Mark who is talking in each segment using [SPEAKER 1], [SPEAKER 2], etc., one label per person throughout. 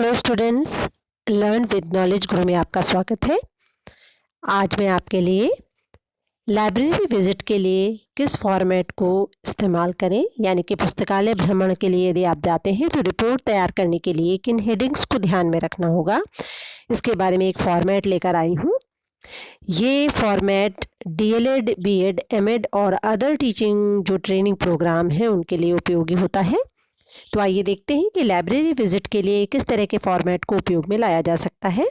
[SPEAKER 1] Hello students, learn with knowledge गुरु में आपका स्वागत है। आज मैं आपके लिए लाइब्रेरी विजिट के लिए किस फॉर्मेट को इस्तेमाल करें, यानी कि पुस्तकालय भ्रमण के लिए यदि आप जाते हैं तो रिपोर्ट तैयार करने के लिए किन हेडिंग्स को ध्यान में रखना होगा, इसके बारे में एक फॉर्मेट लेकर आई हूँ। ये फॉर्मेट डीएलएड, बीएड, एमएड और अदर टीचिंग जो ट्रेनिंग प्रोग्राम हैं उनके लिए उपयोगी होता है। तो आइए देखते हैं कि लाइब्रेरी विजिट के लिए किस तरह के फॉर्मेट को उपयोग में लाया जा सकता है।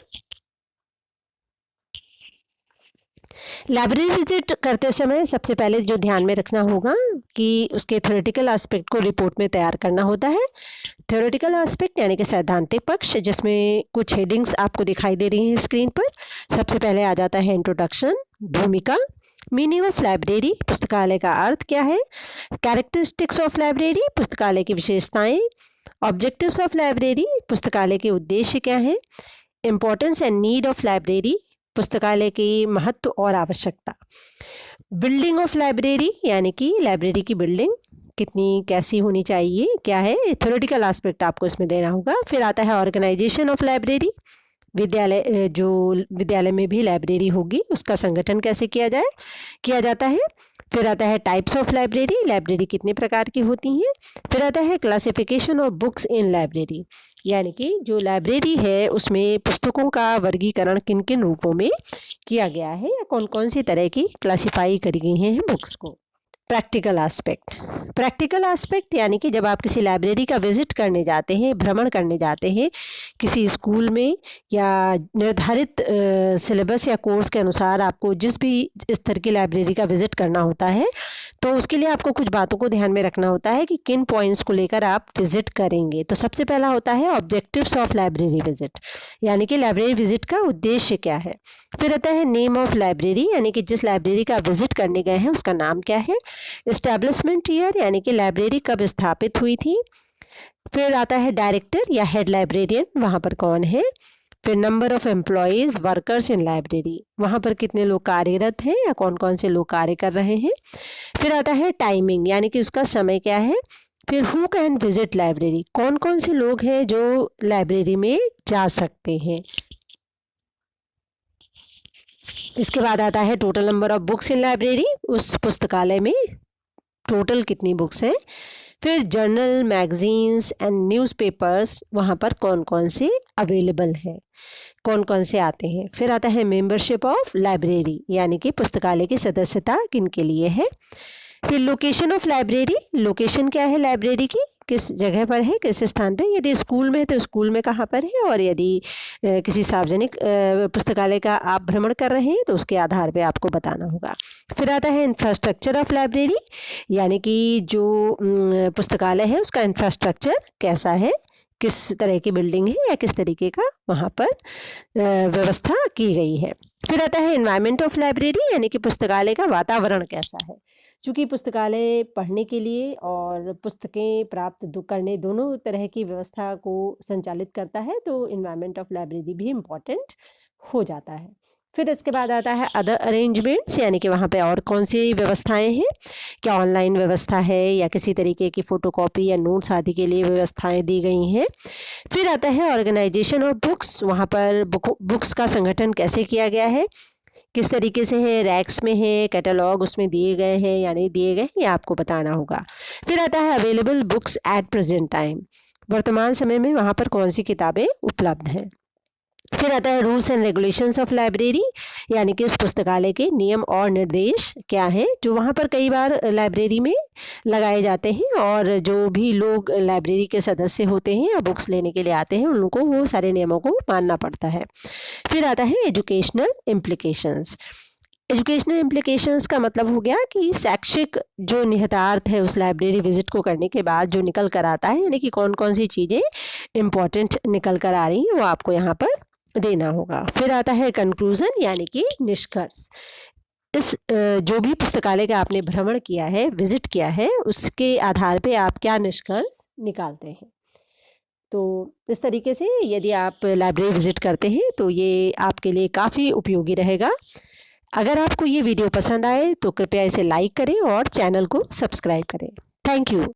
[SPEAKER 1] लाइब्रेरी विजिट करते समय सबसे पहले जो ध्यान में रखना होगा कि उसके थ्योरेटिकल एस्पेक्ट को रिपोर्ट में तैयार करना होता है। थ्योरेटिकल एस्पेक्ट यानी कि सैद्धांतिक पक्ष, जिसमें कुछ हेडिंग्स आपको दिखाई दे रही हैं स्क्रीन पर। सबसे पहले आ जाता है इंट्रोडक्शन, भूमिका, मीनिंग ऑफ लाइब्रेरी, पुस्तकालय का अर्थ क्या है, कैरेक्टरिस्टिक्स ऑफ लाइब्रेरी, पुस्तकालय की विशेषताएं, ऑब्जेक्टिव्स ऑफ लाइब्रेरी, पुस्तकालय के उद्देश्य क्या हैं, importance and need of library, पुस्तकालय की महत्व और आवश्यकता, बिल्डिंग ऑफ लाइब्रेरी यानी कि लाइब्रेरी की बिल्डिंग कितनी कैसी होनी चाहिए, क्या है, थ्योरेटिकल एस्पेक्ट आपको इसमें देना होगा। फिर आता है ऑर्गेनाइजेशन ऑफ लाइब्रेरी, विद्यालय जो विद्यालय में भी लाइब्रेरी होगी उसका संगठन कैसे किया जाता है। फिर आता है टाइप्स ऑफ लाइब्रेरी, लाइब्रेरी कितने प्रकार की होती हैं। फिर आता है classification of books in library, यानी कि जो लाइब्रेरी है उसमें पुस्तकों का वर्गीकरण किन किन रूपों में किया गया है या कौन कौन सी तरह की क्लासिफाई करी गई हैं बुक्स को। प्रैक्टिकल एस्पेक्ट यानी कि जब आप किसी लाइब्रेरी का विजिट करने जाते हैं, भ्रमण करने जाते हैं किसी स्कूल में, या निर्धारित सिलेबस या कोर्स के अनुसार आपको जिस भी स्तर की लाइब्रेरी का विजिट करना होता है, तो उसके लिए आपको कुछ बातों को ध्यान में रखना होता है कि किन पॉइंट्स को लेकर आप विजिट करेंगे। तो सबसे पहला होता है ऑब्जेक्टिव्स ऑफ लाइब्रेरी विजिट, यानी कि लाइब्रेरी विजिट का उद्देश्य क्या है। फिर आता है नेम ऑफ लाइब्रेरी, यानी कि जिस लाइब्रेरी का विजिट करने गए हैं उसका नाम क्या है। एस्टैब्लिशमेंट ईयर, यानी कि लाइब्रेरी कब स्थापित हुई थी। फिर आता है डायरेक्टर या हेड लाइब्रेरियन, वहाँ पर कौन है। फिर number of employees workers in library, वहाँ पर कितने लोग कार्यरत हैं या कौन कौन से लोग कार्य कर रहे हैं। फिर आता है टाइमिंग, यानी कि उसका समय क्या है। फिर हु कैन विजिट लाइब्रेरी, कौन कौन से लोग हैं जो लाइब्रेरी में जा सकते हैं। इसके बाद आता है total number of books in library, उस पुस्तकालय में टोटल कितनी बुक्स हैं। फिर जर्नल, मैगजीन्स एंड न्यूज़पेपर्स, वहाँ पर कौन कौन से अवेलेबल हैं, कौन कौन से आते हैं। फिर आता है मेंबरशिप ऑफ लाइब्रेरी, यानी कि पुस्तकालय की सदस्यता किन के लिए है। फिर लोकेशन ऑफ लाइब्रेरी, लोकेशन क्या है लाइब्रेरी की, किस जगह पर है, किस स्थान पे। यदि स्कूल में है तो स्कूल में कहाँ पर है, और यदि किसी सार्वजनिक पुस्तकालय का आप भ्रमण कर रहे हैं तो उसके आधार पे आपको बताना होगा। फिर आता है इंफ्रास्ट्रक्चर ऑफ लाइब्रेरी, यानी कि जो पुस्तकालय है उसका इंफ्रास्ट्रक्चर कैसा है, किस तरह की बिल्डिंग है या किस तरीके का वहाँ पर व्यवस्था की गई है। फिर आता है एनवायरनमेंट ऑफ लाइब्रेरी, यानी कि पुस्तकालय का वातावरण कैसा है। चूँकि पुस्तकालय पढ़ने के लिए और पुस्तकें प्राप्त करने दोनों तरह की व्यवस्था को संचालित करता है, तो एनवायरनमेंट ऑफ लाइब्रेरी भी इम्पॉर्टेंट हो जाता है। फिर इसके बाद आता है अदर अरेंजमेंट्स, यानी कि वहाँ पे और कौन सी व्यवस्थाएं हैं, क्या ऑनलाइन व्यवस्था है या किसी तरीके की फ़ोटोकॉपी या नोट्स आदि के लिए व्यवस्थाएं दी गई हैं। फिर आता है ऑर्गेनाइजेशन ऑफ बुक्स, वहाँ पर बुक्स का संगठन कैसे किया गया है, किस तरीके से है, रैक्स में है, कैटलॉग उसमें दिए गए हैं या नहीं दिए गए, ये आपको बताना होगा। फिर आता है available books at present time, वर्तमान समय में वहाँ पर कौन सी किताबें उपलब्ध हैं। फिर आता है rules and regulations of library, यानी कि उस पुस्तकालय के नियम और निर्देश क्या हैं जो वहाँ पर कई बार लाइब्रेरी में लगाए जाते हैं, और जो भी लोग लाइब्रेरी के सदस्य होते हैं या बुक्स लेने के लिए आते हैं उनको वो सारे नियमों को मानना पड़ता है। फिर आता है एजुकेशनल इम्प्लीकेशंस। एजुकेशनल इम्प्लीकेशंस का मतलब हो गया कि शैक्षिक जो निहितार्थ है उस लाइब्रेरी विजिट को करने के बाद जो निकल कर आता है, यानी कि कौन कौन सी चीज़ें इम्पॉर्टेंट निकल कर आ रही हैं वो आपको यहाँ पर देना होगा। फिर आता है कंक्लूजन, यानी कि निष्कर्ष। इस जो भी पुस्तकालय का आपने भ्रमण किया है, विजिट किया है, उसके आधार पे आप क्या निष्कर्ष निकालते हैं। तो इस तरीके से यदि आप लाइब्रेरी विजिट करते हैं तो ये आपके लिए काफ़ी उपयोगी रहेगा। अगर आपको ये वीडियो पसंद आए तो कृपया इसे लाइक करें और चैनल को सब्सक्राइब करें। Thank you.